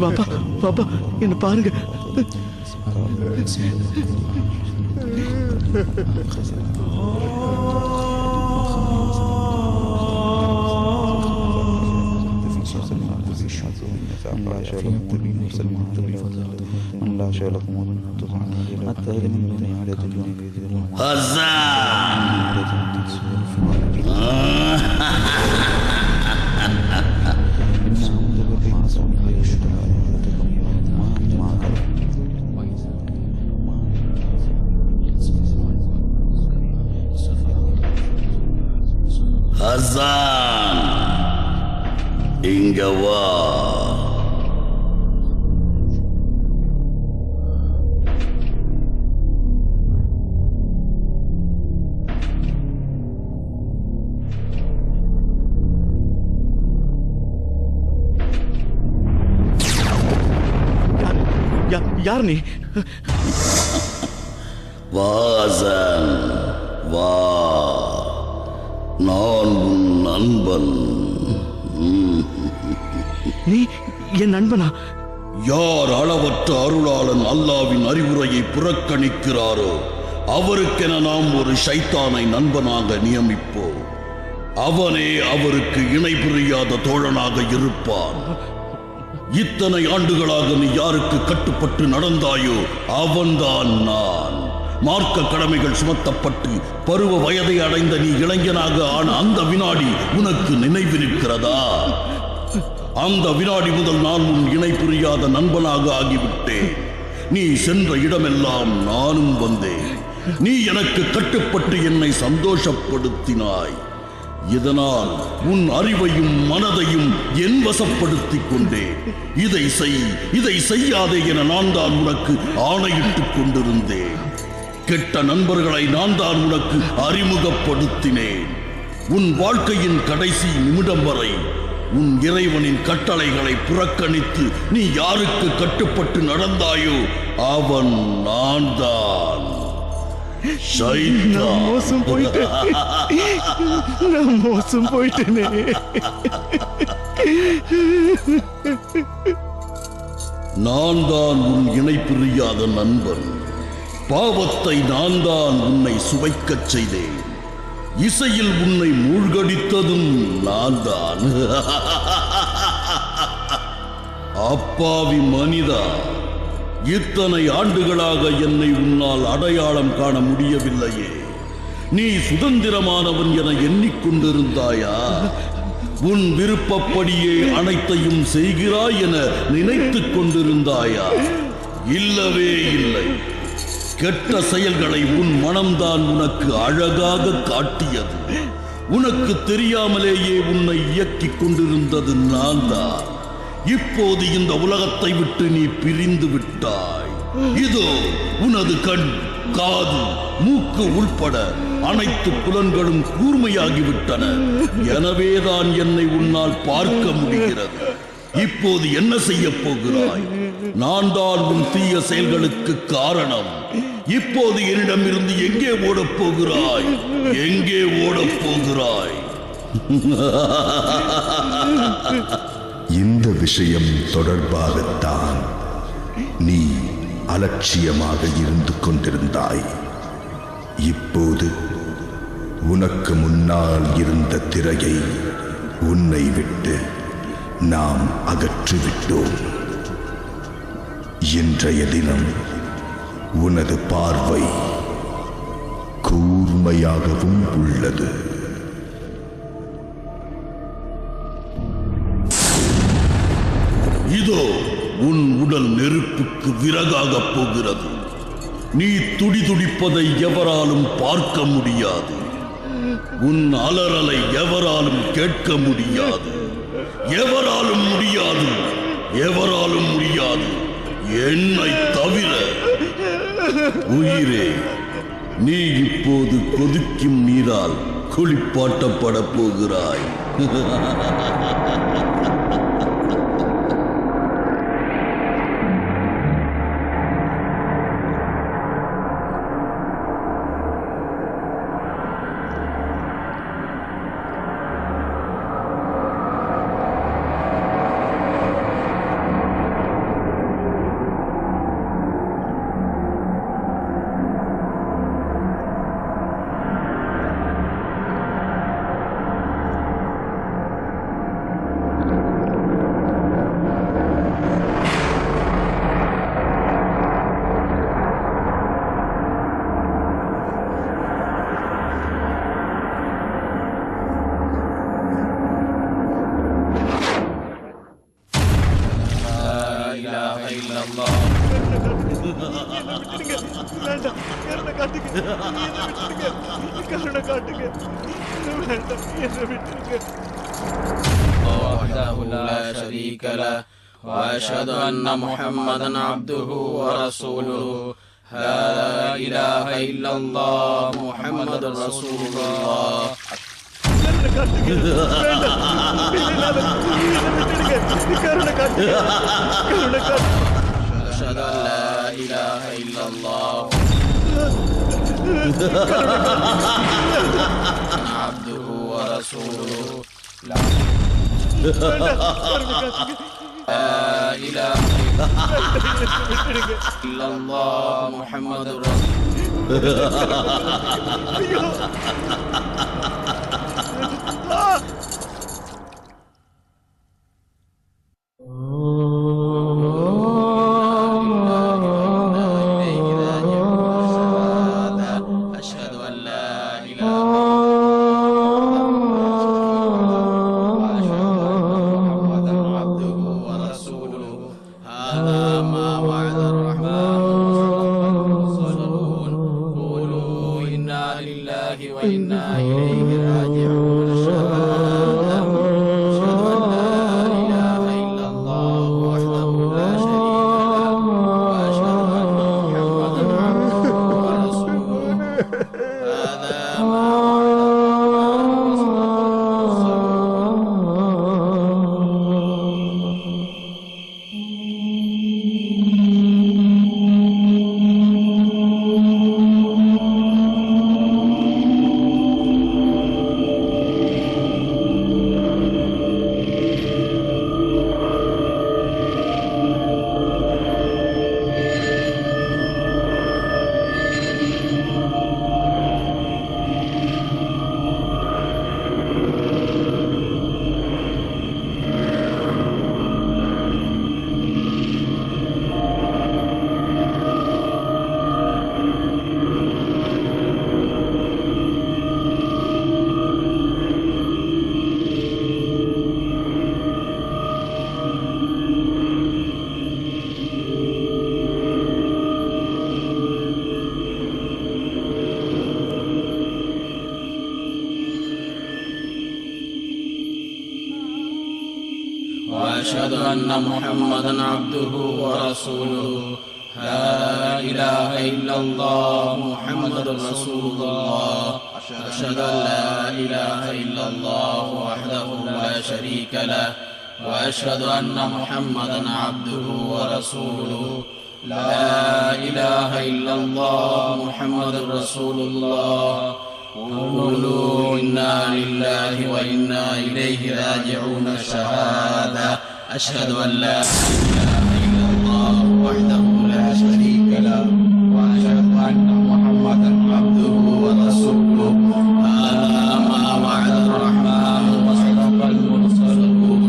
பாப்பா பாப்பா என்ன பாருங்க. ஹசான், இங்க வா. யார் நீ? வா ஹசான், வா. நான் உன் நண்பன். நீ என் நண்பனா? யார் அளவற்ற அருளாளன் அல்லாவின் அறிவுரையை புறக்கணிக்கிறாரோ அவருக்கென நாம் ஒரு ஷைத்தானை நண்பனாக நியமிப்போம். அவனே அவருக்கு இணை புரியாத தோழனாக இருப்பான். இத்தனை ஆண்டுகளாக நீ யாருக்கு கட்டுப்பட்டு நடந்தாயோ அவன்தான் நான். மார்க்க கடமைகள் சுமத்தப்பட்டு பருவ வயதை அடைந்த நீ இளைஞனாக ஆன அந்த வினாடி உனக்கு நினைவிருக்கிறதா? அந்த வினாடி முதல் நான் உன் இணை புரியாத நண்பனாக ஆகிவிட்டேன். நீ சென்ற இடமெல்லாம் நானும் வந்தேன். நீ எனக்கு கட்டுப்பட்டு என்னை சந்தோஷப்படுத்தினாய். இதனால் உன் அறிவையும் மனதையும் என் வசப்படுத்திக் கொண்டேன். இதை செய்யாதே என நான் தான் உனக்கு ஆணையிட்டுக் கொண்டிருந்தேன். கெட்ட நண்பர்களை நான் தான் உனக்கு அறிமுகப்படுத்தினேன். உன் வாழ்க்கையின் கடைசி நிமிடம் வரை உன் இறைவனின் கட்டளைகளை புறக்கணித்து நீ யாருக்கு கட்டுப்பட்டு நடந்தாயோ அவன் நான் தான். மோசம் போயிட்டேனே. நான் தான் உன் இணை புரியாத நண்பன். பாவத்தை நான் தான் உன்னை சுவைக்கச் செய்தேன். இசையில் உன்னை மூழ்கடித்ததும் நான் தான். அப்பாவி மனிதா, இத்தனை ஆண்டுகளாக என்னை உன்னால் அடையாளம் காண முடியவில்லையே. நீ சுதந்திரமானவன் என எண்ணிக்கொண்டிருந்தாயா? உன் விருப்பப்படியே அனைத்தையும் செய்கிறாய் என நினைத்துக் கொண்டிருந்தாயா? இல்லவே இல்லை. கெட்ட செயல்களை உன் மனம்தான் உனக்கு அழகாக காட்டியது. உனக்கு தெரியாமலேயே உன்னை இயக்கிக் கொண்டிருந்தது நான் தான். இப்போது இந்த உலகத்தை விட்டு நீ பிரிந்து விட்டாய். இதோ உனது கண், காது, மூக்கு உள்பட அனைத்து புலன்களும் கூர்மையாகிவிட்டன. எனவேதான் என்னை உன்னால் பார்க்க முடிகிறது. இப்போது என்ன செய்ய போகிறாய்? நான் தான் உன் தீய செயல்களுக்கு காரணம். இப்போது என்னிடமிருந்து எங்கே ஓடப் போகிறாய்? எங்கே ஓடப் போகிறாய்? இந்த விஷயம் தொடர்பாகத்தான் நீ அலட்சியமாக இருந்து கொண்டிருந்தாய். இப்போது உனக்கு முன்னால் இருந்த திரையை உன்னை விட்டு நாம் அகற்றிவிட்டோம். இன்றைய தினம் உனது பார்வை கூர்மையாகவும் உள்ளது. இதோ உன் உடல் நெருப்புக்கு விறகாக போகிறது. நீ துடிதுடிப்பதை எவராலும் பார்க்க முடியாது. உன் அலறலை எவராலும் கேட்க முடியாது. எவராலும் முடியாது. எவராலும் முடியாது, என்னை தவிர. உயிரே, நீ இப்போது கொதிக்கும் நீரால் குளிப்பாட்டப்பட போகிறாய். وحده لا شريك له وأشهد أن محمدا عبده ورسوله لا إله إلا الله محمد رسول الله أشهد أن لا إله إلا الله عبده ورسوله لا إله إلا الله محمد وأشهد أن محمدا عبده ورسوله لا إله إلا الله محمد رسول الله أشهد أن لا إله إلا الله وحده لا شريك له وأشهد أن محمدا عبده ورسوله لا إله إلا الله محمد رسول الله قولوا إنا لله وإنا إليه راجعون شهادة أشهد أن لا إله إلا الله وحده لا شريك له وأشهد أن محمدا عبده ورسوله هذا ما وعد الرحمن وصدق المرسلون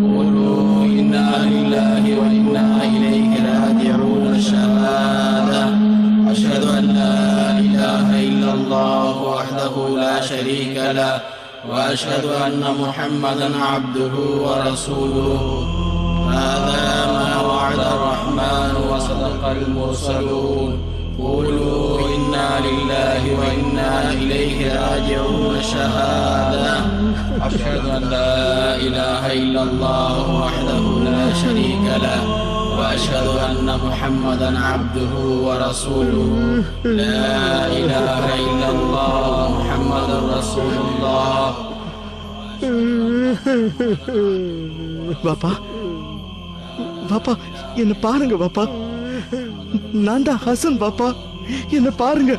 قولوا إنا لله وإنا إليه راجعون شهادة أشهد أن لا إله إلا الله وحده لا شريك له وأشهد أن محمدا عبده ورسوله هذا ما وعد الرحمن وصدق المرسلون قولوا إنا لله وإنا إليه راجعون شهادة أشهد أن لا إله إلا الله وحده لا شريك له وأشهد أن محمدا عبده ورسوله لا إله إلا الله محمد رسول الله. பாப்பா பாப்பா என்ன பாருங்க பாப்பா, நான் தான் ஹசன் பாப்பா, என்ன பாருங்க.